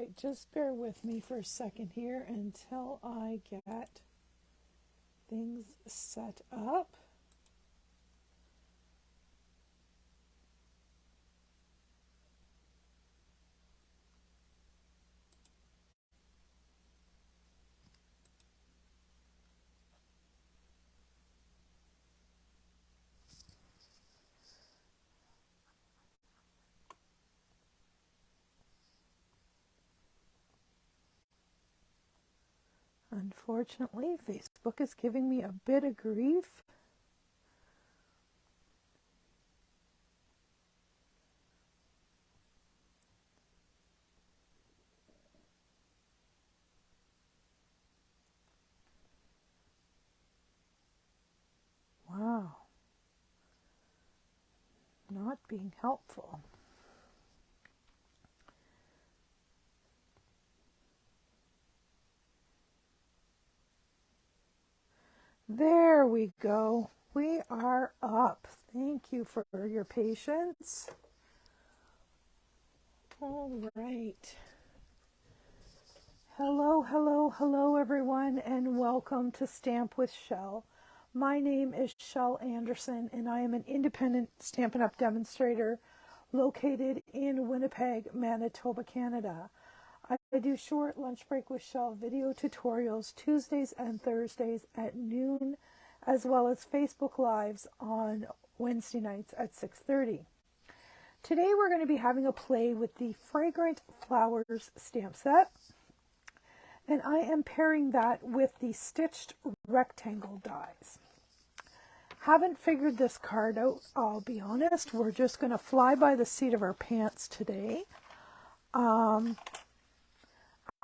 right, just bear with me for a second here until I get things set up. Unfortunately, Facebook is giving me a bit of grief. Wow, not being helpful. There we go. We are up. Thank you for your patience. All right. Hello, everyone, and welcome to Stamp with Shel. My name is Shel Anderson, and I am an independent Stampin' Up! Demonstrator located in Winnipeg, Manitoba, Canada. I do short lunch break with Shel video tutorials Tuesdays and Thursdays at noon, as well as Facebook Lives on Wednesday nights at 6:30. Today we're going to be having a play with the Fragrant Flowers stamp set, and I am pairing that with the stitched rectangle dies. Haven't figured this card out, I'll be honest. We're just going to fly by the seat of our pants today.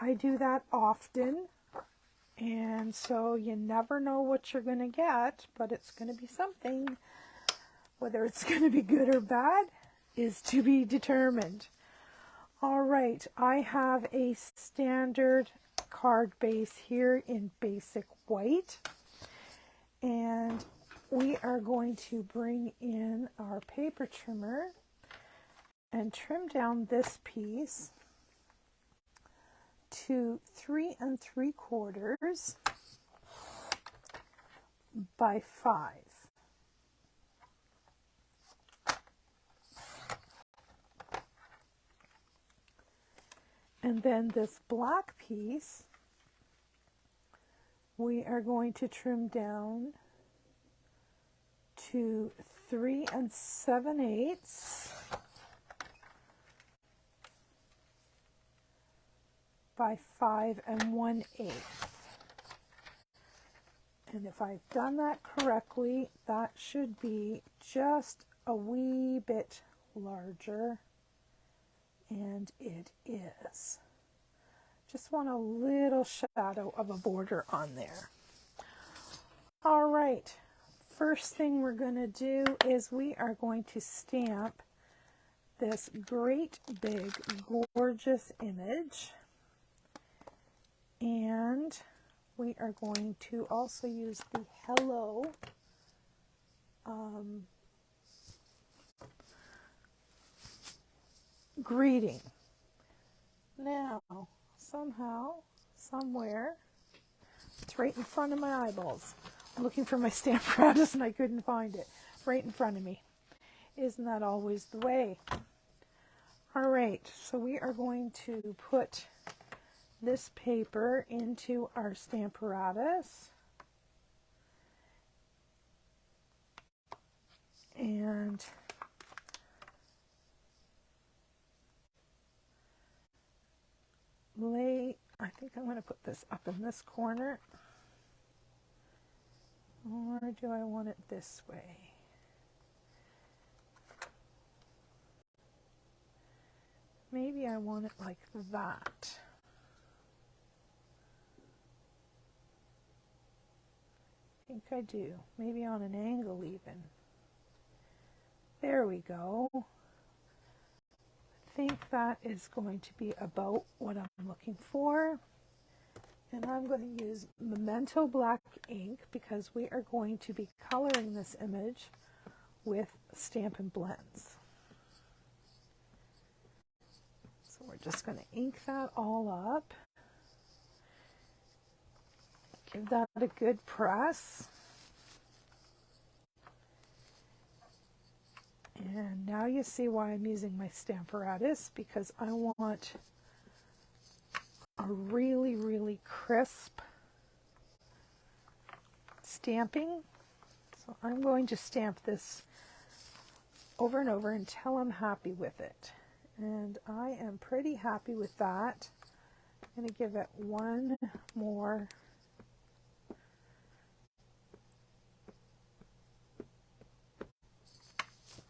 I do that often, and so you never know what you're going to get, but it's going to be something. Whether it's going to be good or bad is to be determined. All right, I have a standard card base here in basic white, and we are going to bring in our paper trimmer and trim down this piece to 3 3/4 by 5. And then this black piece, we are going to trim down to 3 7/8 by 5 1/8. And if I've done that correctly, that should be just a wee bit larger. And it is. Just want a little shadow of a border on there. All right, first thing we're going to do is we are going to stamp this great big gorgeous image, and we are going to also use the hello greeting. Now, somehow, somewhere, it's right in front of my eyeballs. I'm looking for my stamp apparatus and I couldn't find it. Right in front of me. Isn't that always the way? All right, so we are going to put this paper into our stamp apparatus. And I think I'm going to put this up in this corner, or do I want it this way? Maybe I want it like that. I think I do. Maybe on an angle even. There we go. I think that is going to be about what I'm looking for. And I'm going to use Memento black ink because we are going to be coloring this image with Stampin' Blends. So we're we're just going to ink that all up. Give that a good press. And now you see why I'm using my Stamparatus, because I want a really, really crisp stamping. So I'm going to stamp this over and over until I'm happy with it. And I am pretty happy with that. I'm going to give it one more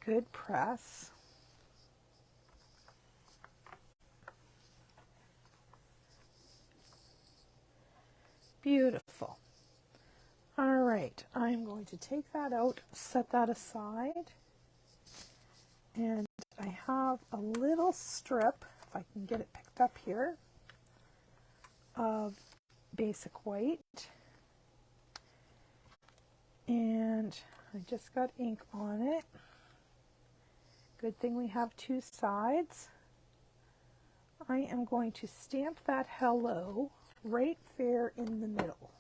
good press. Beautiful. All right, I'm going to take that out, set that aside, and I have a little strip, if I can get it picked up here, of basic white, and I just got ink on it. Good thing we have two sides. I am going to stamp that hello right there in the middle.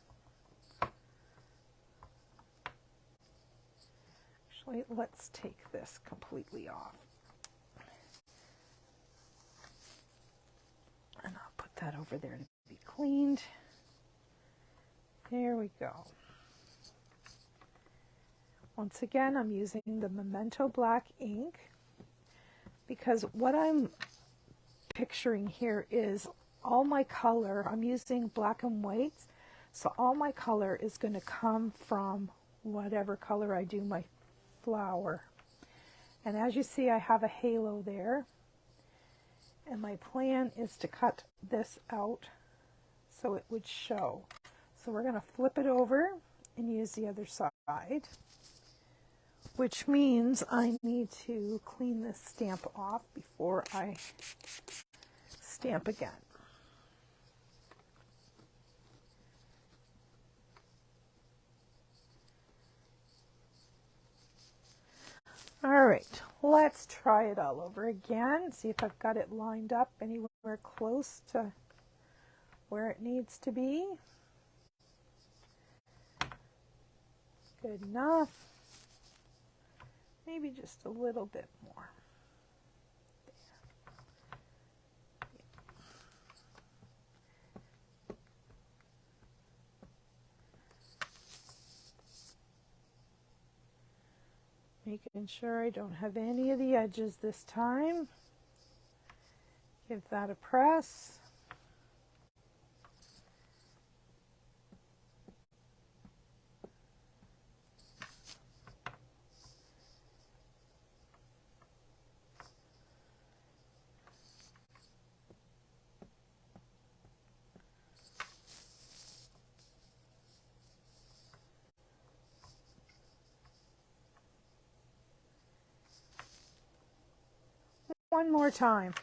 Actually, let's take this completely off. And I'll put that over there to be cleaned. There we go. Once again, I'm using the Memento Black ink, because what I'm picturing here is all my color, I'm using black and whites, so all my color is going to come from whatever color I do my flower. And as you see, I have a halo there, and my plan is to cut this out so it would show. So we're going to flip it over and use the other side, which means I need to clean this stamp off before I stamp again. All right, let's try it all over again. See if I've got it lined up anywhere close to where it needs to be. Good enough. Maybe just a little bit more. Making sure I don't have any of the edges this time. Give that a press. One more time.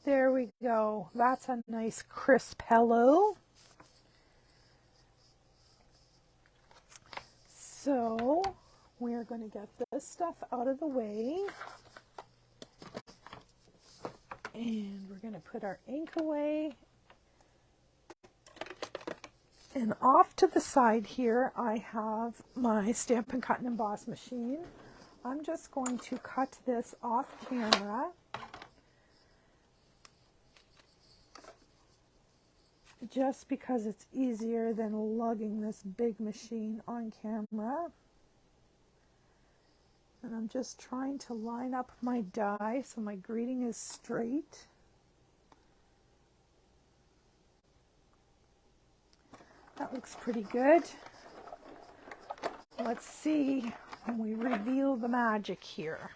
There we go. That's a nice crisp hello. So we're going to get this stuff out of the way. And we're going to put our ink away. And off to the side here, I have my Stampin' Cut and Emboss machine. I'm just going to cut this off camera. Just because it's easier than lugging this big machine on camera. And I'm just trying to line up my die so my greeting is straight. That looks pretty good. Let's see when we reveal the magic here.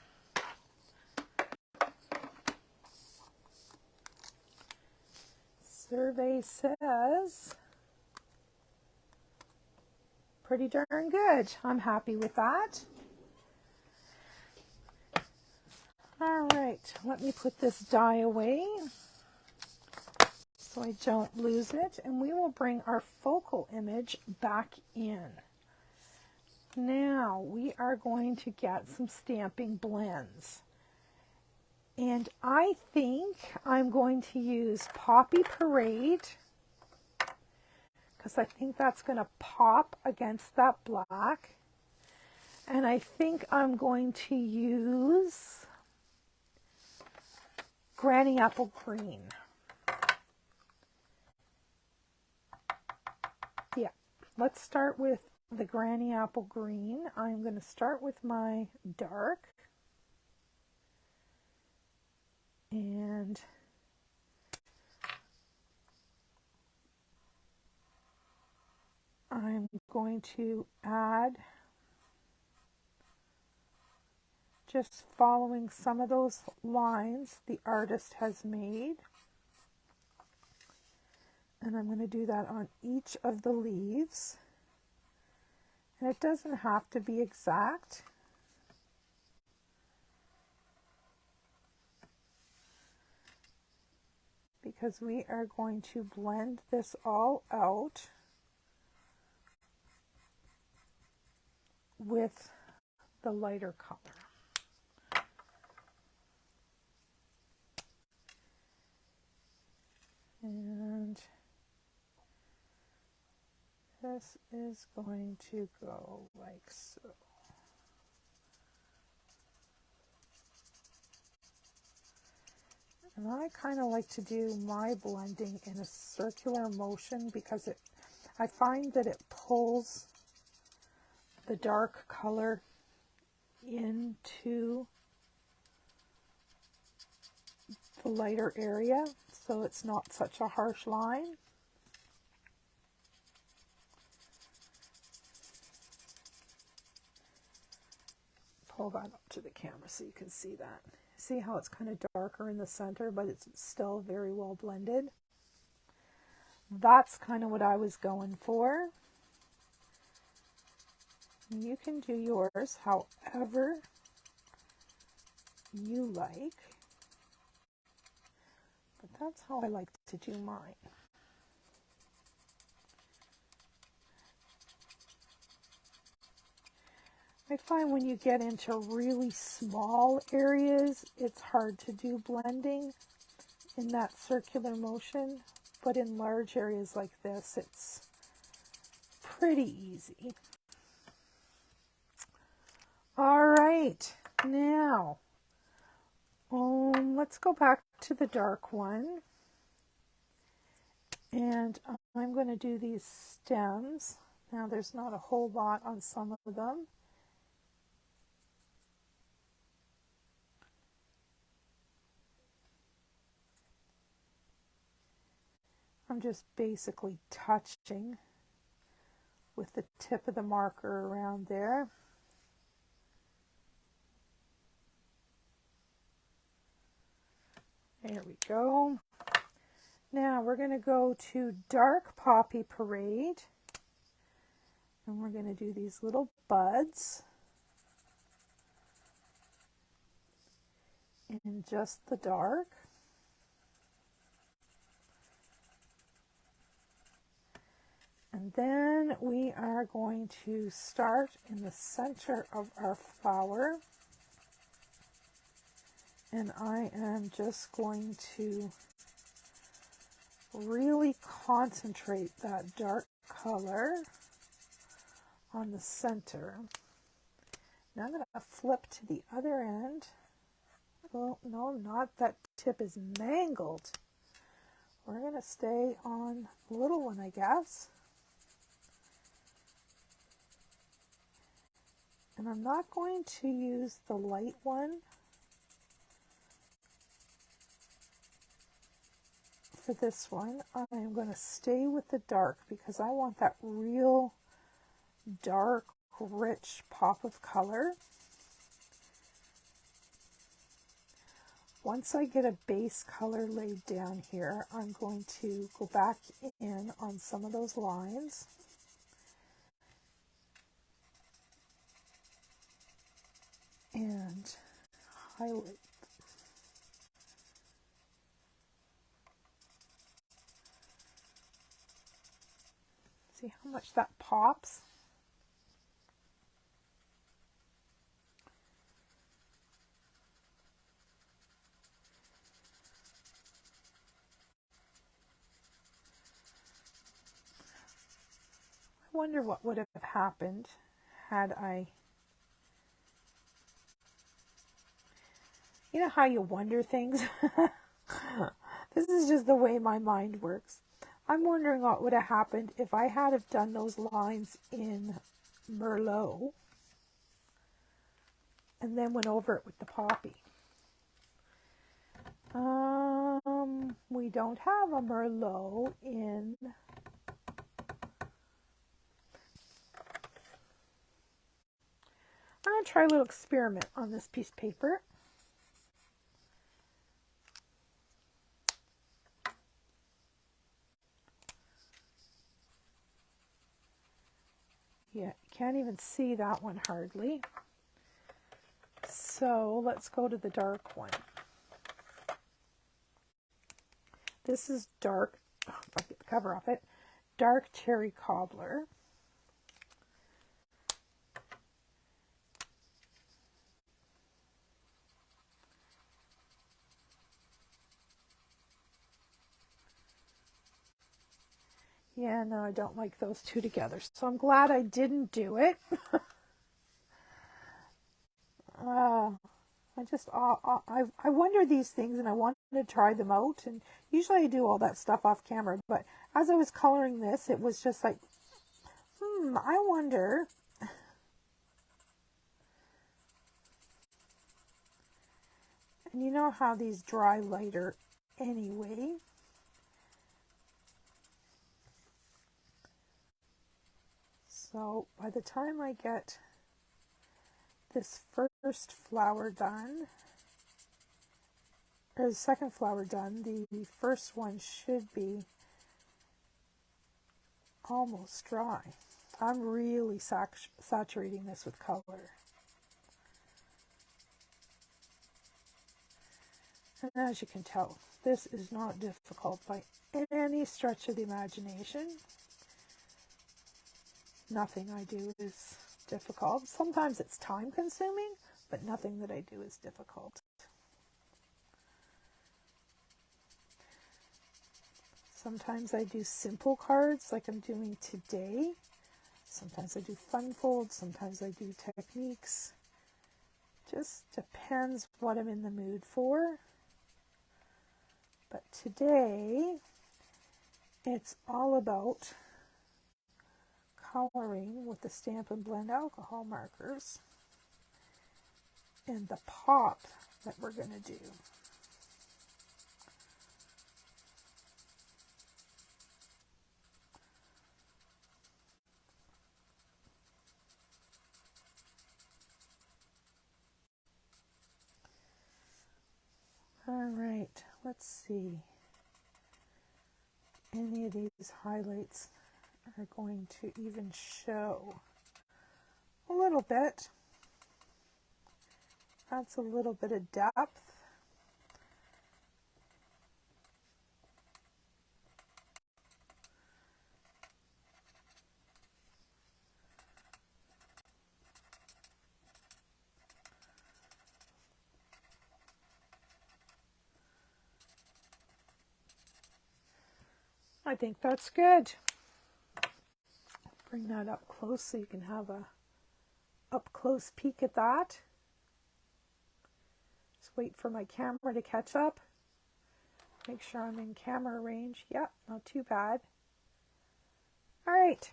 Survey says pretty darn good. I'm happy with that. All right, let me put this die away so I don't lose it, and we will bring our focal image back in. Now we are going to get some stamping blends. And I think I'm going to use Poppy Parade because I think that's going to pop against that black. And I think I'm going to use Granny Apple Green. Yeah, let's start with the Granny Apple Green. I'm going to start with my dark. And I'm going to add, just following some of those lines the artist has made. And I'm going to do that on each of the leaves. And it doesn't have to be exact. Because we are going to blend this all out with the lighter color. And this is going to go like so. And I kind of like to do my blending in a circular motion because I find that it pulls the dark color into the lighter area, so it's not such a harsh line. Pull that up to the camera so you can see that. See how it's kind of darker in the center, but it's still very well blended. That's kind of what I was going for. You can do yours however you like, but that's how I like to do mine. I find when you get into really small areas, it's hard to do blending in that circular motion, but in large areas like this, it's pretty easy. All right, now let's go back to the dark one, and I'm going to do these stems. Now there's not a whole lot on some of them. I'm just basically touching with the tip of the marker around there. There we go. Now we're going to go to Dark Poppy Parade, and we're going to do these little buds in just the dark. And then we are going to start in the center of our flower. And I am just going to really concentrate that dark color on the center. Now I'm going to flip to the other end. Oh, no, not that tip is mangled. We're going to stay on the little one, I guess. And I'm not going to use the light one for this one. I'm going to stay with the dark because I want that real dark, rich pop of color. Once I get a base color laid down here, I'm going to go back in on some of those lines. And highlight See how much that pops? I wonder what would have happened had I, you know how you wonder things? This is just the way my mind works. I'm wondering what would have happened if I had have done those lines in Merlot and then went over it with the poppy. We don't have a Merlot in I'm going to try a little experiment on this piece of paper. Yeah, can't even see that one hardly. So let's go to the dark one. This is dark, if I get the cover off it, dark cherry cobbler. Yeah, no, I don't like those two together. So I'm glad I didn't do it. I wonder these things and I wanted to try them out. And usually I do all that stuff off camera. But as I was coloring this, it was just like, I wonder. And you know how these dry lighter anyway. So by the time I get this first flower done, or the second flower done, the first one should be almost dry. I'm really saturating this with color. And as you can tell, this is not difficult by any stretch of the imagination. Nothing I do is difficult. Sometimes it's time consuming, but nothing that I do is difficult. Sometimes I do simple cards like I'm doing today. Sometimes I do fun folds. Sometimes I do techniques. Just depends what I'm in the mood for. But today, it's all about coloring with the Stampin' Blend alcohol markers and the pop that we're going to do. All right, let's see. Any of these highlights are going to even show a little bit. That's a little bit of depth. I think that's good. Bring that up close so you can have a up close peek at that. Just wait for my camera to catch up. Make sure I'm in camera range. Yep, not too bad. All right,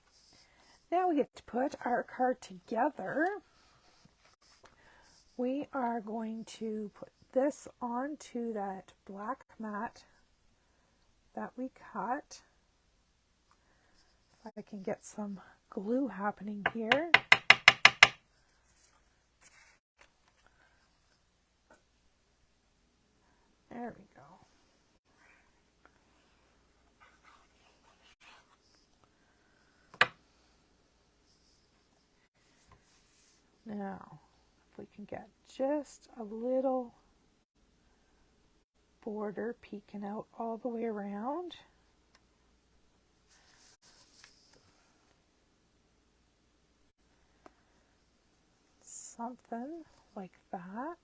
now we get to put our card together. We are going to put this onto that black mat that we cut. If I can get some glue happening here. There we go. Now, if we can get just a little border peeking out all the way around. something like that.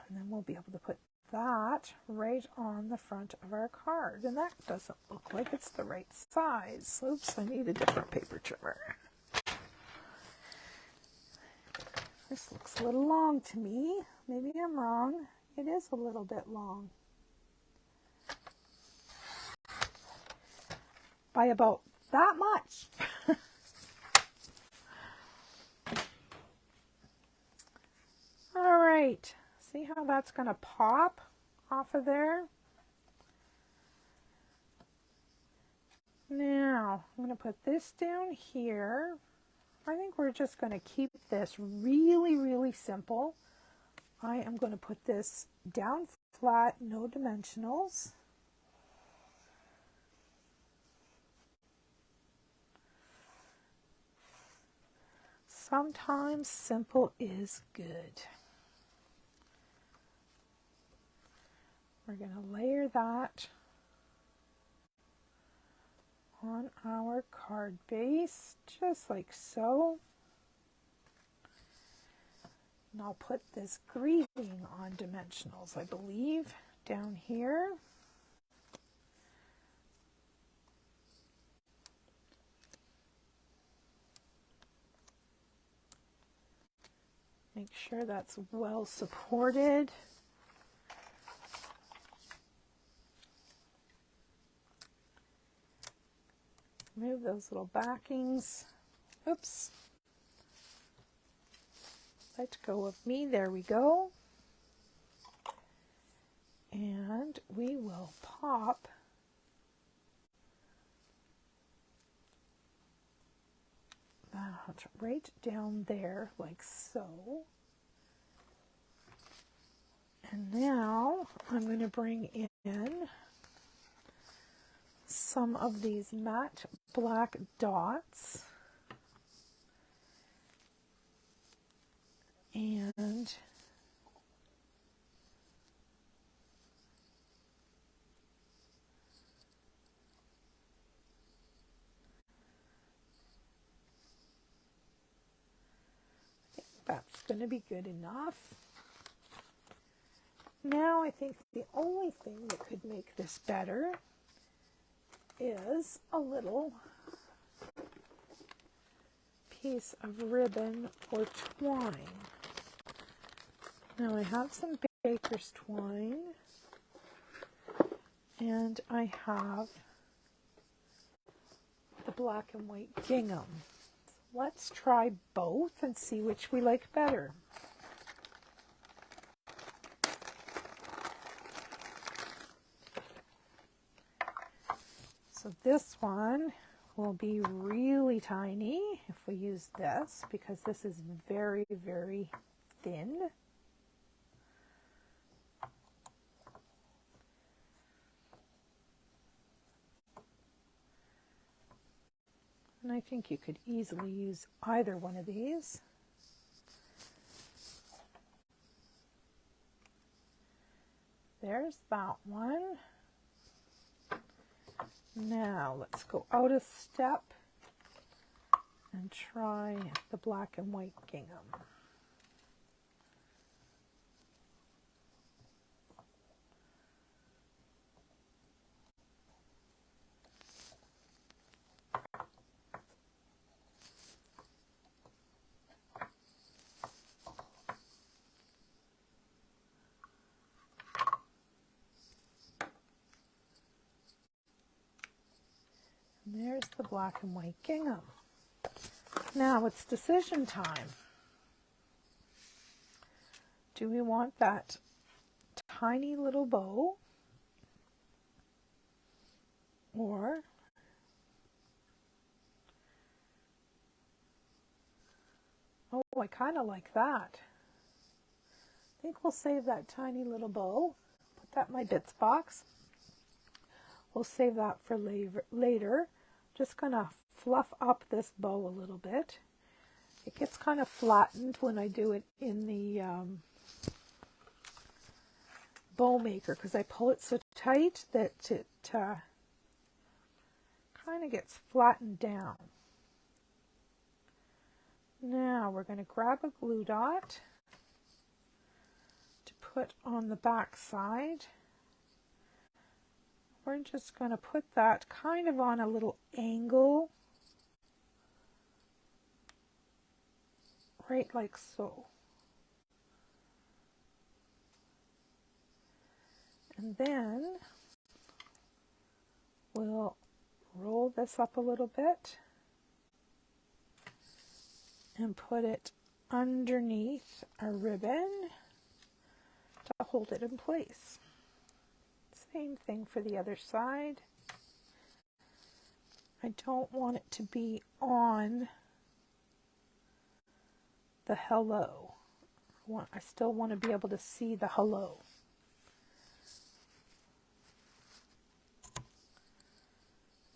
And then we'll be able to put that right on the front of our card. And that doesn't look like it's the right size. Oops, I need a different paper trimmer. This looks a little long to me. Maybe I'm wrong. It is a little bit long. By about that much. All right. See how that's going to pop off of there? Now, I'm going to put this down here. I think we're just going to keep this really, really simple. I am going to put this down flat, no dimensionals. Sometimes simple is good. We're going to layer that on our card base, just like so. And I'll put this greeting on dimensionals, I believe, down here. Make sure that's well supported. Remove those little backings. Oops. Let go of me. There we go. And we will pop that right down there like so. And now I'm going to bring in some of these matte black dots and that's going to be good enough. Now I think the only thing that could make this better is a little piece of ribbon or twine. Now I have some baker's twine and I have the black and white gingham. Let's try both and see which we like better. So this one will be really tiny if we use this because this is very, very thin. And I think you could easily use either one of these. There's that one. Now let's go out a step and try the black and white gingham. And there's the black and white gingham. Now it's decision time. Do we want that tiny little bow or oh, I kind of like that. I think we'll save that tiny little bow. Put that in my bits box. We'll save that for later. Just gonna fluff up this bow a little bit. It gets kind of flattened when I do it in the bow maker because I pull it so tight that it kind of gets flattened down. Now we're going to grab a glue dot to put on the back side. We're just going to put that kind of on a little angle, right like so. And then we'll roll this up a little bit and put it underneath our ribbon to hold it in place. Same thing for the other side. I don't want it to be on the hello. I still want to be able to see the hello.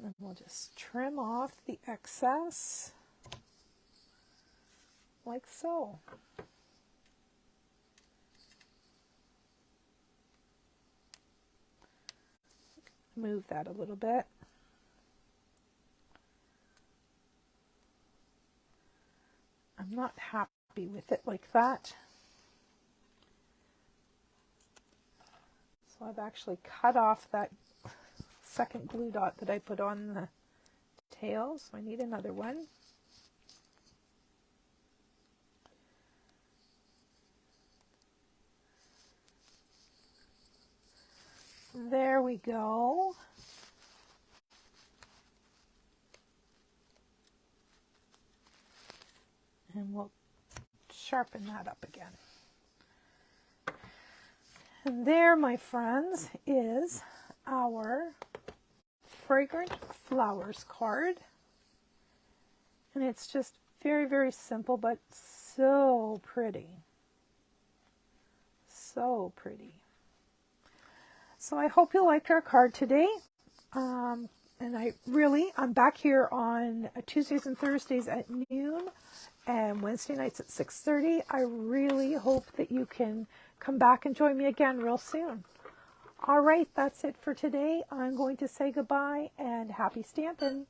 And we'll just trim off the excess like so. Move that a little bit. I'm not happy with it like that. So I've actually cut off that second glue dot that I put on the tail, so I need another one. There we go. And we'll sharpen that up again. And there, my friends, is our Fragrant Flowers card. And it's just very, very simple, but so pretty. So pretty. So I hope you liked our card today. And I'm back here on Tuesdays and Thursdays at noon and Wednesday nights at 6:30. I really hope that you can come back and join me again real soon. All right, that's it for today. I'm going to say goodbye and happy stampin'.